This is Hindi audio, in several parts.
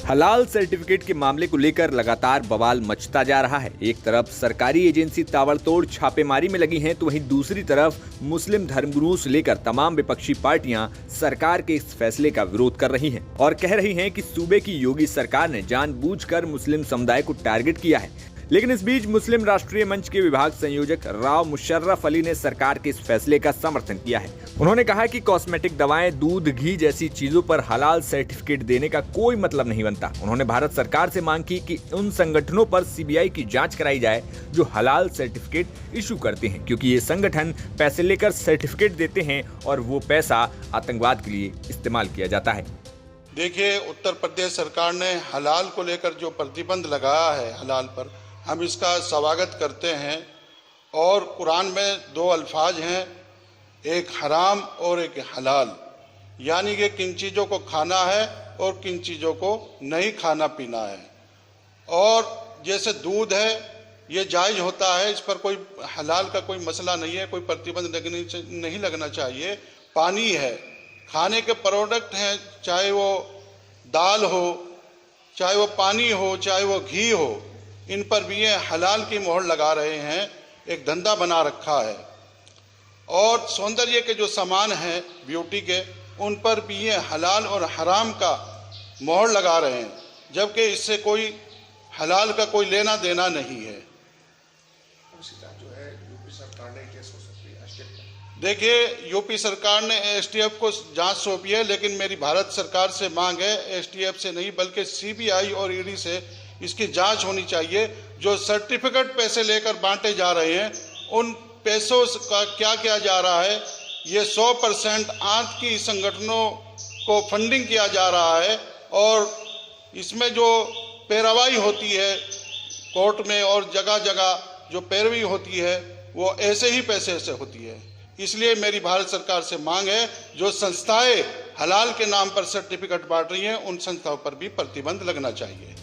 हलाल सर्टिफिकेट के मामले को लेकर लगातार बवाल मचता जा रहा है। एक तरफ सरकारी एजेंसी ताबड़तोड़ छापेमारी में लगी हैं, तो वहीं दूसरी तरफ मुस्लिम धर्मगुरुओं से लेकर तमाम विपक्षी पार्टियां सरकार के इस फैसले का विरोध कर रही हैं और कह रही हैं कि सूबे की योगी सरकार ने जानबूझकर मुस्लिम समुदाय को टारगेट किया है। लेकिन इस बीच मुस्लिम राष्ट्रीय मंच के विभाग संयोजक राव मुशर्रफ अली ने सरकार के इस फैसले का समर्थन किया है। उन्होंने कहा कि कॉस्मेटिक दवाएं, दूध, घी जैसी चीजों पर हलाल सर्टिफिकेट देने का कोई मतलब नहीं बनता। उन्होंने भारत सरकार से मांग की कि उन संगठनों पर सीबीआई की जांच कराई जाए जो हलाल सर्टिफिकेट इशू करते हैं, क्योंकि ये संगठन पैसे लेकर सर्टिफिकेट देते हैं और वो पैसा आतंकवाद के लिए इस्तेमाल किया जाता है। देखिए, उत्तर प्रदेश सरकार ने हलाल को लेकर जो प्रतिबंध लगाया है हलाल पर, हम इसका स्वागत करते हैं। और कुरान में दो अल्फाज हैं, एक हराम और एक हलाल, यानी कि किन चीज़ों को खाना है और किन चीज़ों को नहीं खाना पीना है। और जैसे दूध है, ये जायज़ होता है, इस पर कोई हलाल का कोई मसला नहीं है, कोई प्रतिबंध नहीं लगना चाहिए। पानी है, खाने के प्रोडक्ट हैं, चाहे वो दाल हो, चाहे वो पानी हो, चाहे वो घी हो, इन पर भी ये हलाल की मोहर लगा रहे हैं, एक धंधा बना रखा है। और सौंदर्य के जो सामान हैं, ब्यूटी के, उन पर भी ये हलाल और हराम का मोहर लगा रहे हैं, जबकि इससे कोई हलाल का कोई लेना देना नहीं है। देखिए, यूपी सरकार ने एसटीएफ को जांच सौंपी है, लेकिन मेरी भारत सरकार से मांग है, एसटीएफ से नहीं बल्कि सीबीआई और ईडी से इसकी जांच होनी चाहिए। जो सर्टिफिकेट पैसे लेकर बांटे जा रहे हैं, उन पैसों का क्या किया जा रहा है। ये 100% आतंकी संगठनों को फंडिंग किया जा रहा है और इसमें जो पैरवाई होती है कोर्ट में और जगह जगह जो पैरवी होती है, वो ऐसे ही पैसे से होती है। इसलिए मेरी भारत सरकार से मांग है, जो संस्थाएं हलाल के नाम पर सर्टिफिकेट बांट रही हैं, उन संस्थाओं पर भी प्रतिबंध लगना चाहिए।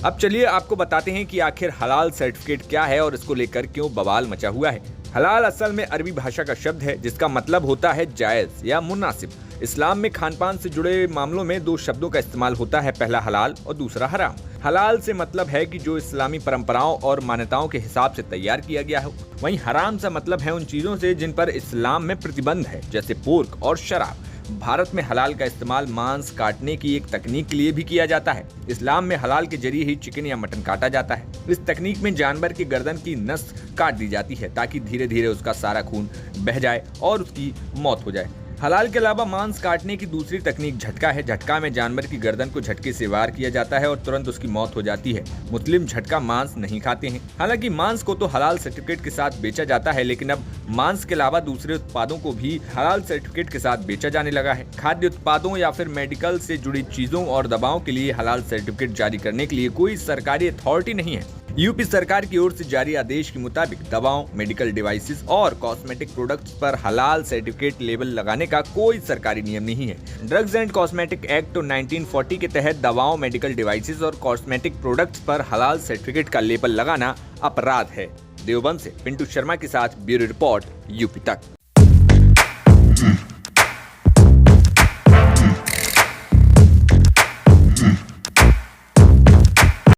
अब चलिए आपको बताते हैं कि आखिर हलाल सर्टिफिकेट क्या है और इसको लेकर क्यों बवाल मचा हुआ है। हलाल असल में अरबी भाषा का शब्द है, जिसका मतलब होता है जायज या मुनासिब। इस्लाम में खानपान से जुड़े मामलों में दो शब्दों का इस्तेमाल होता है, पहला हलाल और दूसरा हराम। हलाल से मतलब है कि जो इस्लामी परंपराओं और मान्यताओं के हिसाब से तैयार किया गया हो। वहीं हराम से मतलब है उन चीजों से जिन पर इस्लाम में प्रतिबंध है, जैसे पोर्क और शराब। भारत में हलाल का इस्तेमाल मांस काटने की एक तकनीक के लिए भी किया जाता है। इस्लाम में हलाल के जरिए ही चिकन या मटन काटा जाता है। इस तकनीक में जानवर की गर्दन की नस काट दी जाती है ताकि धीरे धीरे उसका सारा खून बह जाए और उसकी मौत हो जाए। हलाल के अलावा मांस काटने की दूसरी तकनीक झटका है। झटका में जानवर की गर्दन को झटके से वार किया जाता है और तुरंत उसकी मौत हो जाती है। मुस्लिम झटका मांस नहीं खाते हैं। हालांकि मांस को तो हलाल सर्टिफिकेट के साथ बेचा जाता है, लेकिन अब मांस के अलावा दूसरे उत्पादों को भी हलाल सर्टिफिकेट के साथ बेचा जाने लगा है। खाद्य उत्पादों या फिर मेडिकल से जुड़ी चीजों और दवाओं के लिए हलाल सर्टिफिकेट जारी करने के लिए कोई सरकारी अथॉरिटी नहीं है। यूपी सरकार की ओर से जारी आदेश के मुताबिक दवाओं, मेडिकल डिवाइसेस और कॉस्मेटिक प्रोडक्ट्स पर हलाल सर्टिफिकेट लेबल लगाने का कोई सरकारी नियम नहीं है। ड्रग्स एंड कॉस्मेटिक एक्ट 1940 के तहत दवाओं, मेडिकल डिवाइसेस और कॉस्मेटिक प्रोडक्ट्स पर हलाल सर्टिफिकेट का लेबल लगाना अपराध है। देवबंद से पिंटू शर्मा के साथ ब्यूरो रिपोर्ट, यूपी तक।